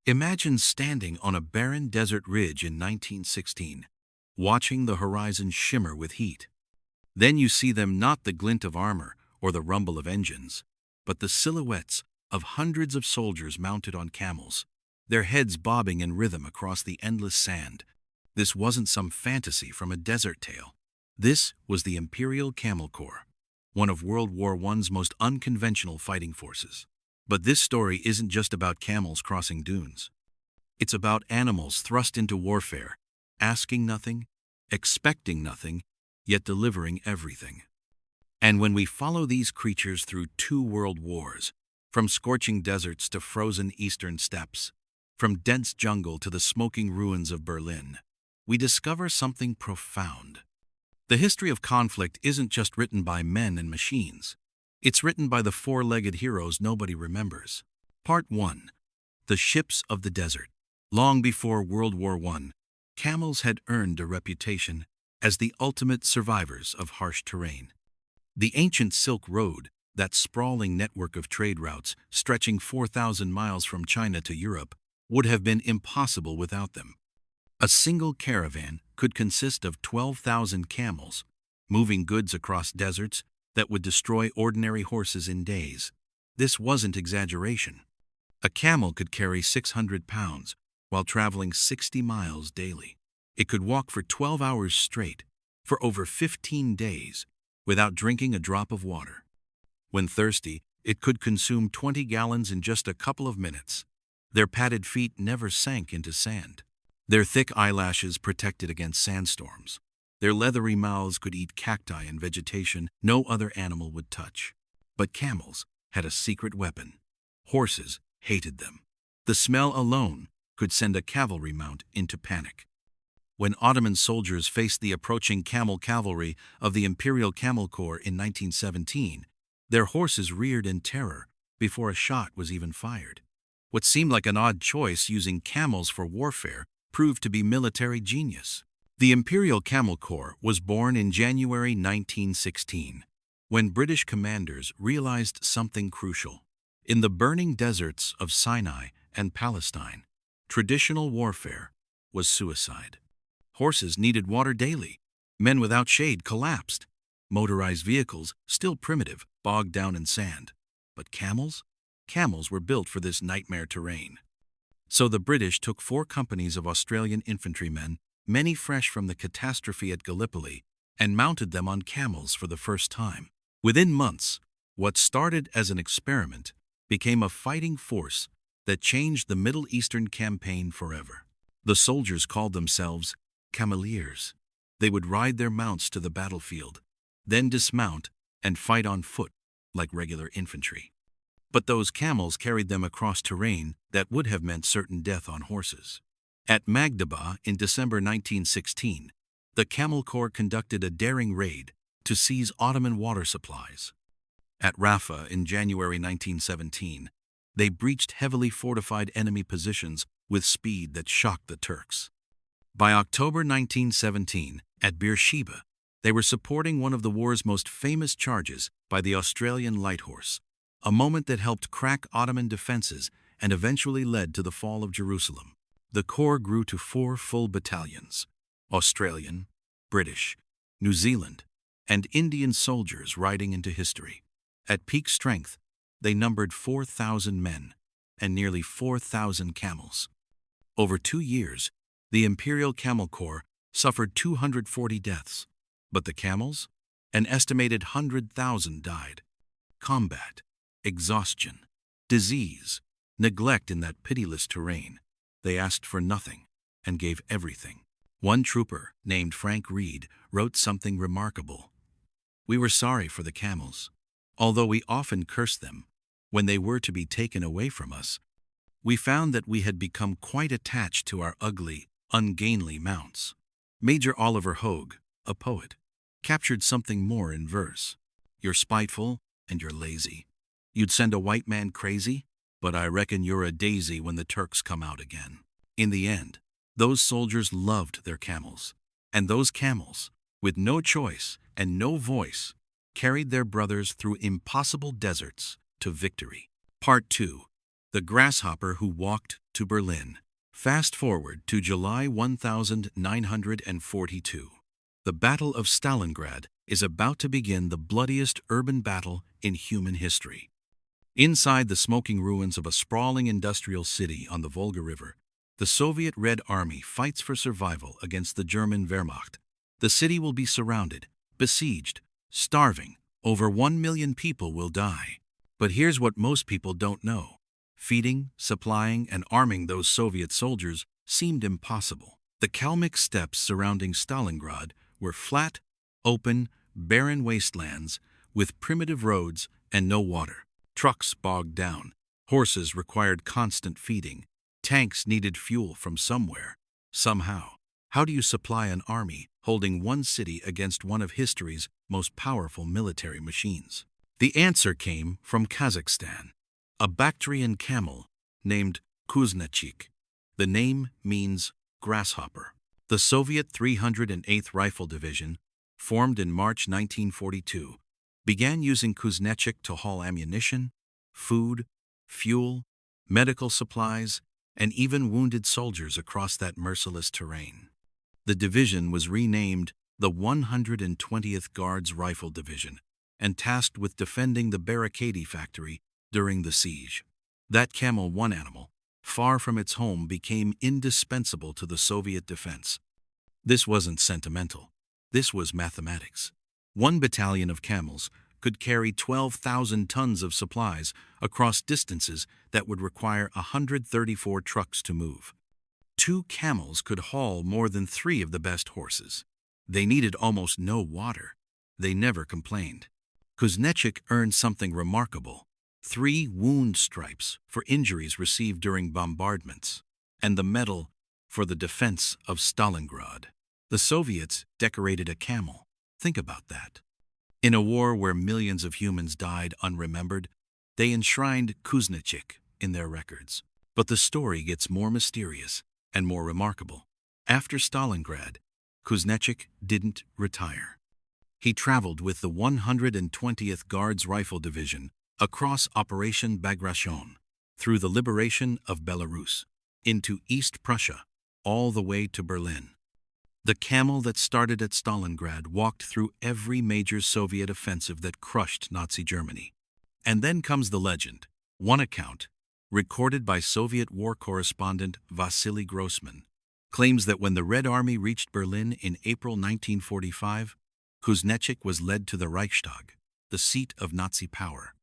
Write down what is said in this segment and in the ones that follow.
Imagine standing on a barren desert ridge in 1916, watching the horizon shimmer with heat. Then you see them, not the glint of armor or the rumble of engines, but the silhouettes of hundreds of soldiers mounted on camels, their heads bobbing in rhythm across the endless sand. This wasn't some fantasy from a desert tale. This was the Imperial Camel Corps, one of World War I's most unconventional fighting forces. But this story isn't just about camels crossing dunes. It's about animals thrust into warfare, asking nothing, expecting nothing, yet delivering everything. And when we follow these creatures through two world wars, from scorching deserts to frozen eastern steppes, from dense jungle to the smoking ruins of Berlin, we discover something profound. The history of conflict isn't just written by men and machines. It's written by the four-legged heroes nobody remembers. Part 1. The Ships of the Desert. Long before World War I, camels had earned a reputation as the ultimate survivors of harsh terrain. The ancient Silk Road, that sprawling network of trade routes stretching 4,000 miles from China to Europe, would have been impossible without them. A single caravan could consist of 12,000 camels, moving goods across deserts that would destroy ordinary horses in days. This wasn't exaggeration. A camel could carry 600 pounds while traveling 60 miles daily. It could walk for 12 hours straight, for over 15 days, without drinking a drop of water. When thirsty, it could consume 20 gallons in just a couple of minutes. Their padded feet never sank into sand. Their thick eyelashes protected against sandstorms. Their leathery mouths could eat cacti and vegetation no other animal would touch. But camels had a secret weapon. Horses hated them. The smell alone could send a cavalry mount into panic. When Ottoman soldiers faced the approaching camel cavalry of the Imperial Camel Corps in 1917, their horses reared in terror before a shot was even fired. What seemed like an odd choice, using camels for warfare, proved to be military genius. The Imperial Camel Corps was born in January 1916, when British commanders realized something crucial. In the burning deserts of Sinai and Palestine, traditional warfare was suicide. Horses needed water daily. Men without shade collapsed. Motorized vehicles, still primitive, bogged down in sand. But camels? Camels were built for this nightmare terrain. So the British took 4 companies of Australian infantrymen, many fresh from the catastrophe at Gallipoli, and mounted them on camels for the first time. Within months, what started as an experiment became a fighting force that changed the Middle Eastern campaign forever. The soldiers called themselves cameliers. They would ride their mounts to the battlefield, then dismount and fight on foot like regular infantry. But those camels carried them across terrain that would have meant certain death on horses. At Magdaba in December 1916, the Camel Corps conducted a daring raid to seize Ottoman water supplies. At Rafah in January 1917, they breached heavily fortified enemy positions with speed that shocked the Turks. By October 1917, at Beersheba, they were supporting one of the war's most famous charges by the Australian Light Horse, a moment that helped crack Ottoman defenses and eventually led to the fall of Jerusalem. The Corps grew to 4 full battalions: Australian, British, New Zealand, and Indian soldiers riding into history. At peak strength, they numbered 4,000 men and nearly 4,000 camels. Over 2 years, the Imperial Camel Corps suffered 240 deaths, but the camels? An estimated 100,000 died. Combat, exhaustion, disease, neglect in that pitiless terrain. They asked for nothing and gave everything. One trooper, named Frank Reed, wrote something remarkable. "We were sorry for the camels. Although we often cursed them, when they were to be taken away from us, we found that we had become quite attached to our ugly, ungainly mounts." Major Oliver Hogue, a poet, captured something more in verse. "You're spiteful and you're lazy. You'd send a white man crazy, but I reckon you're a daisy when the Turks come out again." In the end, those soldiers loved their camels, and those camels, with no choice and no voice, carried their brothers through impossible deserts to victory. Part 2. The grasshopper who walked to Berlin. Fast forward to July 1942. The Battle of Stalingrad is about to begin, the bloodiest urban battle in human history. Inside the smoking ruins of a sprawling industrial city on the Volga River, the Soviet Red Army fights for survival against the German Wehrmacht. The city will be surrounded, besieged, starving. Over 1 million people will die. But here's what most people don't know. Feeding, supplying, and arming those Soviet soldiers seemed impossible. The Kalmyk steppes surrounding Stalingrad were flat, open, barren wastelands with primitive roads and no water. Trucks bogged down. Horses required constant feeding. Tanks needed fuel from somewhere, somehow. How do you supply an army holding one city against one of history's most powerful military machines? The answer came from Kazakhstan. A Bactrian camel named Kuznechik. The name means grasshopper. The Soviet 308th Rifle Division, formed in March 1942, began using Kuznechik to haul ammunition, food, fuel, medical supplies, and even wounded soldiers across that merciless terrain. The division was renamed the 120th Guards Rifle Division and tasked with defending the Barricade factory during the siege. That Camel 1 animal, far from its home, became indispensable to the Soviet defense. This wasn't sentimental. This was mathematics. One battalion of camels could carry 12,000 tons of supplies across distances that would require 134 trucks to move. 2 camels could haul more than 3 of the best horses. They needed almost no water. They never complained. Kuznechik earned something remarkable: 3 wound stripes for injuries received during bombardments, and the Medal for the defense of Stalingrad. The Soviets decorated a camel. Think about that. In a war where millions of humans died unremembered, they enshrined Kuznechik in their records. But the story gets more mysterious and more remarkable. After Stalingrad, Kuznechik didn't retire. He traveled with the 120th Guards Rifle Division across Operation Bagration, through the liberation of Belarus, into East Prussia, all the way to Berlin. The camel that started at Stalingrad walked through every major Soviet offensive that crushed Nazi Germany. And then comes the legend. One account, recorded by Soviet war correspondent Vasily Grossman, claims that when the Red Army reached Berlin in April 1945, Kuznechik was led to the Reichstag, the seat of Nazi power.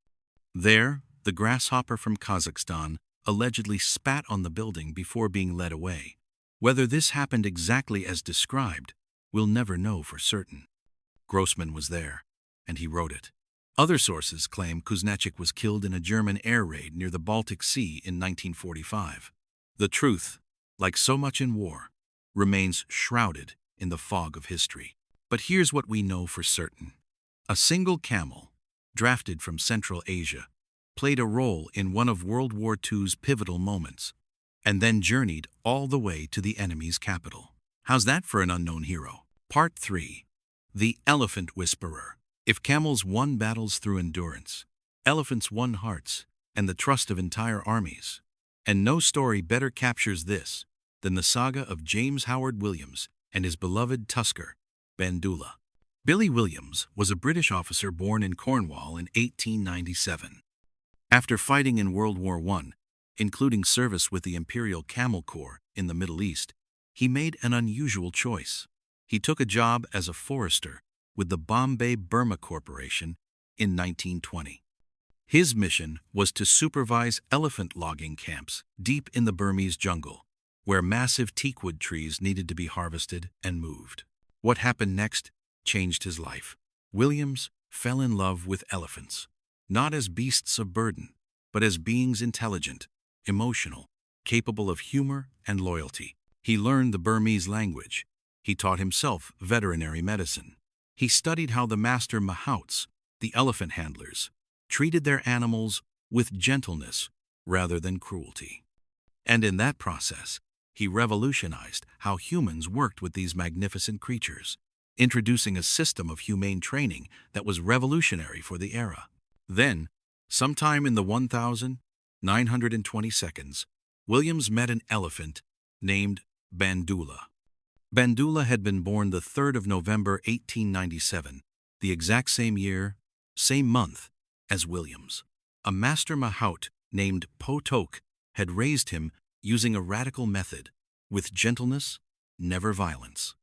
There, the grasshopper from Kazakhstan allegedly spat on the building before being led away. Whether this happened exactly as described, we'll never know for certain. Grossman was there, and he wrote it. Other sources claim Kuznechik was killed in a German air raid near the Baltic Sea in 1945. The truth, like so much in war, remains shrouded in the fog of history. But here's what we know for certain. A single camel, drafted from Central Asia, played a role in one of World War II's pivotal moments, and then journeyed all the way to the enemy's capital. How's that for an unknown hero? Part 3. The Elephant Whisperer. If camels won battles through endurance, elephants won hearts and the trust of entire armies. And no story better captures this than the saga of James Howard Williams and his beloved tusker, Bandoola. Billy Williams was a British officer born in Cornwall in 1897. After fighting in World War I, including service with the Imperial Camel Corps in the Middle East, he made an unusual choice. He took a job as a forester with the Bombay-Burma Corporation in 1920. His mission was to supervise elephant logging camps deep in the Burmese jungle, where massive teakwood trees needed to be harvested and moved. What happened next changed his life. Williams fell in love with elephants, not as beasts of burden, but as beings intelligent, emotional, capable of humor and loyalty. He learned the Burmese language. He taught himself veterinary medicine. He studied how the master mahouts, the elephant handlers, treated their animals with gentleness rather than cruelty. And in that process, he revolutionized how humans worked with these magnificent creatures, introducing a system of humane training that was revolutionary for the era. Then, sometime in the 920 seconds, Williams met an elephant named Bandoola. Bandoola had been born the 3rd of November 1897, the exact same year, same month, as Williams. A master mahout named Potok had raised him using a radical method, with gentleness, never violence.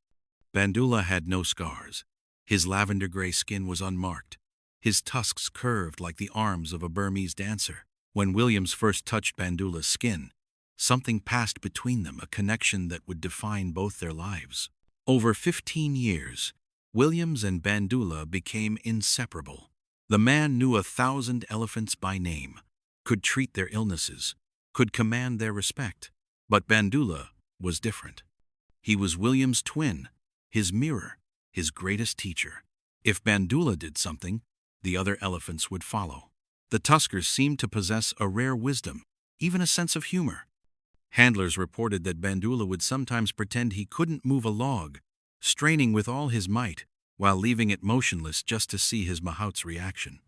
Bandoola had no scars. His lavender-gray skin was unmarked. His tusks curved like the arms of a Burmese dancer. When Williams first touched Bandoola's skin, something passed between them, a connection that would define both their lives. Over 15 years, Williams and Bandoola became inseparable. The man knew 1,000 elephants by name, could treat their illnesses, could command their respect. But Bandoola was different. He was Williams' twin, his mirror, his greatest teacher. If Bandoola did something, the other elephants would follow. The tuskers seemed to possess a rare wisdom, even a sense of humor. Handlers reported that Bandoola would sometimes pretend he couldn't move a log, straining with all his might, while leaving it motionless just to see his mahout's reaction.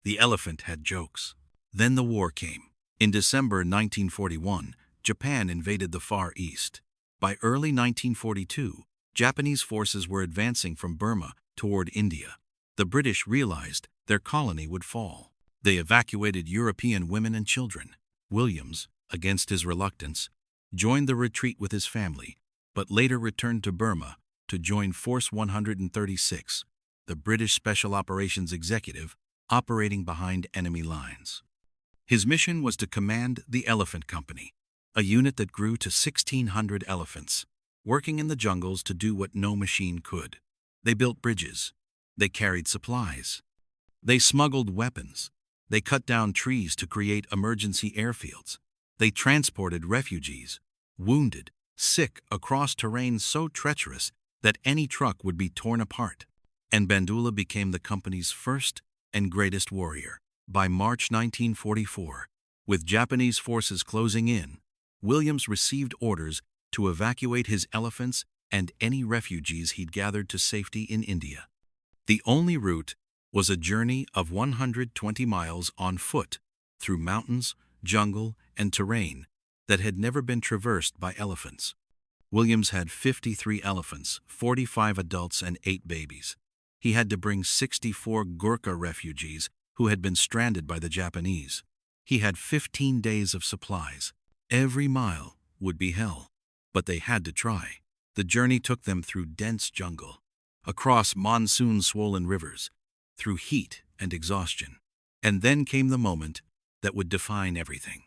The elephant had jokes. Then the war came. In December 1941, Japan invaded the Far East. By early 1942, Japanese forces were advancing from Burma toward India. The British realized their colony would fall. They evacuated European women and children. Williams, against his reluctance, joined the retreat with his family, but later returned to Burma to join Force 136, the British Special Operations Executive, operating behind enemy lines. His mission was to command the Elephant Company, a unit that grew to 1,600 elephants, working in the jungles to do what no machine could. They built bridges. They carried supplies. They smuggled weapons. They cut down trees to create emergency airfields. They transported refugees, wounded, sick across terrain so treacherous that any truck would be torn apart. And Bandoola became the company's first and greatest warrior. By March 1944, with Japanese forces closing in, Williams received orders to evacuate his elephants and any refugees he'd gathered to safety in India. The only route was a journey of 120 miles on foot through mountains, jungle, and terrain that had never been traversed by elephants. Williams had 53 elephants, 45 adults, and 8 babies. He had to bring 64 Gurkha refugees who had been stranded by the Japanese. He had 15 days of supplies. Every mile would be hell, but they had to try. The journey took them through dense jungle, across monsoon-swollen rivers, through heat and exhaustion. And then came the moment that would define everything.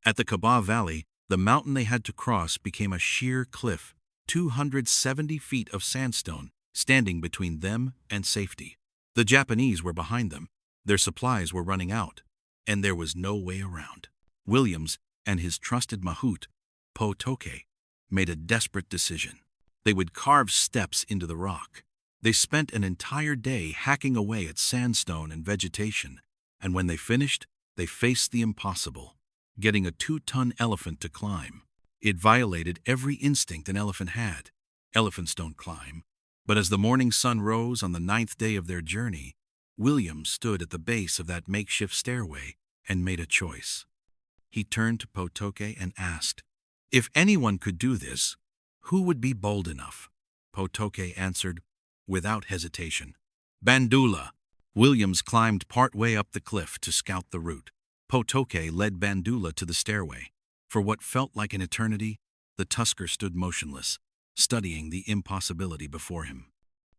At the Kaaba Valley, the mountain they had to cross became a sheer cliff, 270 feet of sandstone standing between them and safety. The Japanese were behind them. Their supplies were running out, and there was no way around. Williams and his trusted mahout, Potoke, made a desperate decision. They would carve steps into the rock. They spent an entire day hacking away at sandstone and vegetation, and when they finished, they faced the impossible, getting a 2-ton elephant to climb. It violated every instinct an elephant had. Elephants don't climb. But as the morning sun rose on the 9th day of their journey, Williams stood at the base of that makeshift stairway and made a choice. He turned to Potoke and asked, "If anyone could do this, who would be bold enough?" Potoke answered, without hesitation, "Bandoola." Williams climbed partway up the cliff to scout the route. Potoke led Bandoola to the stairway. For what felt like an eternity, the tusker stood motionless, studying the impossibility before him.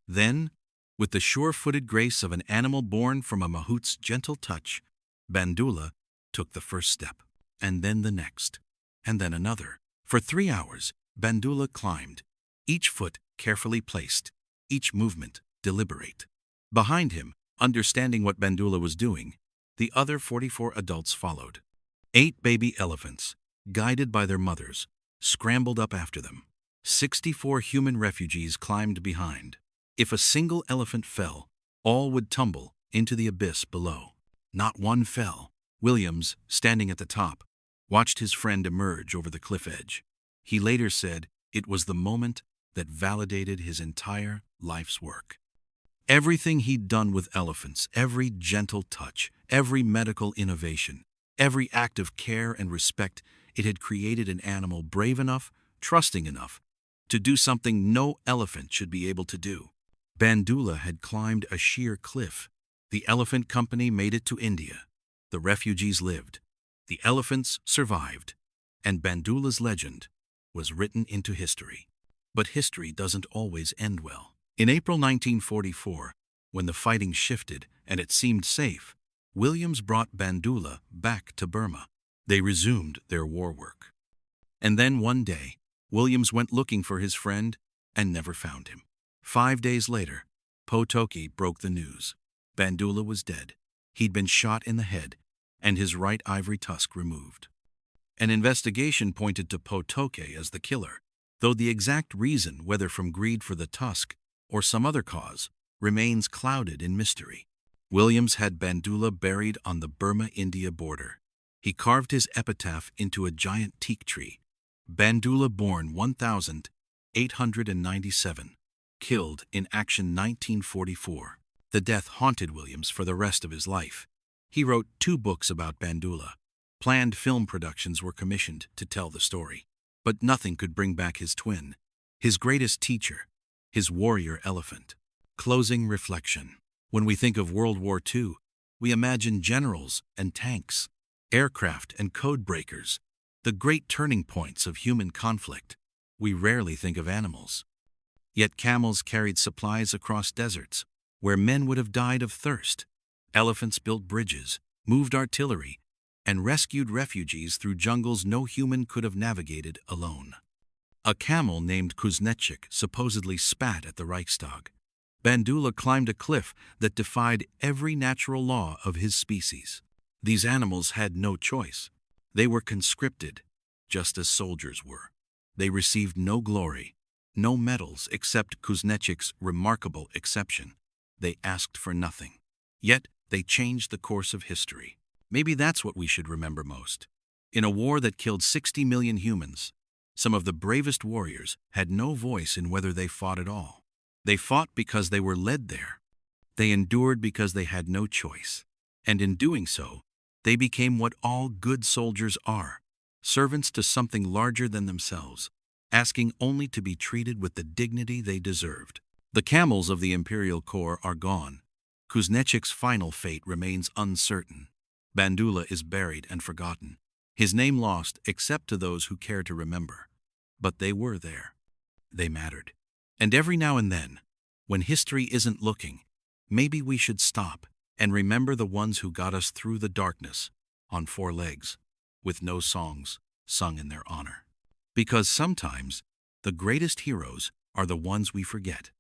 Then, with the sure-footed grace of an animal born from a mahout's gentle touch, Bandoola took the first step, and then the next, and then another. For 3 hours, Bandoola climbed, each foot carefully placed, each movement deliberate. Behind him, understanding what Bandoola was doing, the other 44 adults followed. 8 baby elephants, guided by their mothers, scrambled up after them. 64 human refugees climbed behind. If a single elephant fell, all would tumble into the abyss below. Not one fell. Williams, standing at the top, watched his friend emerge over the cliff edge. He later said it was the moment that validated his entire life's work. Everything he'd done with elephants, every gentle touch, every medical innovation, every act of care and respect, it had created an animal brave enough, trusting enough, to do something no elephant should be able to do. Bandoola had climbed a sheer cliff. The elephant company made it to India. The refugees lived. The elephants survived. And Bandoola's legend was written into history. But history doesn't always end well. In April 1944, when the fighting shifted and it seemed safe, Williams brought Bandoola back to Burma. They resumed their war work. And then one day, Williams went looking for his friend and never found him. 5 days later, Potoki broke the news. Bandoola was dead. He'd been shot in the head and his right ivory tusk removed. An investigation pointed to Potoki as the killer, though the exact reason, whether from greed for the tusk or some other cause, remains clouded in mystery. Williams had Bandoola buried on the Burma-India border. He carved his epitaph into a giant teak tree. Bandoola born 1897, killed in action 1944. The death haunted Williams for the rest of his life. He wrote 2 books about Bandoola. Planned film productions were commissioned to tell the story. But nothing could bring back his twin, his greatest teacher, his warrior elephant. Closing reflection. When we think of World War II, we imagine generals and tanks, aircraft and code breakers, the great turning points of human conflict. We rarely think of animals. Yet camels carried supplies across deserts, where men would have died of thirst. Elephants built bridges, moved artillery, and rescued refugees through jungles no human could have navigated alone. A camel named Kuznechik supposedly spat at the Reichstag. Bandoola climbed a cliff that defied every natural law of his species. These animals had no choice. They were conscripted, just as soldiers were. They received no glory, no medals except Kuznechik's remarkable exception. They asked for nothing. Yet they changed the course of history. Maybe that's what we should remember most. In a war that killed 60 million humans, some of the bravest warriors had no voice in whether they fought at all. They fought because they were led there. They endured because they had no choice. And in doing so, they became what all good soldiers are, servants to something larger than themselves, asking only to be treated with the dignity they deserved. The camels of the Imperial Corps are gone. Kuznechik's final fate remains uncertain. Bandoola is buried and forgotten, his name lost except to those who care to remember. But they were there. They mattered. And every now and then, when history isn't looking, maybe we should stop and remember the ones who got us through the darkness on 4 legs, with no songs sung in their honor. Because sometimes the greatest heroes are the ones we forget.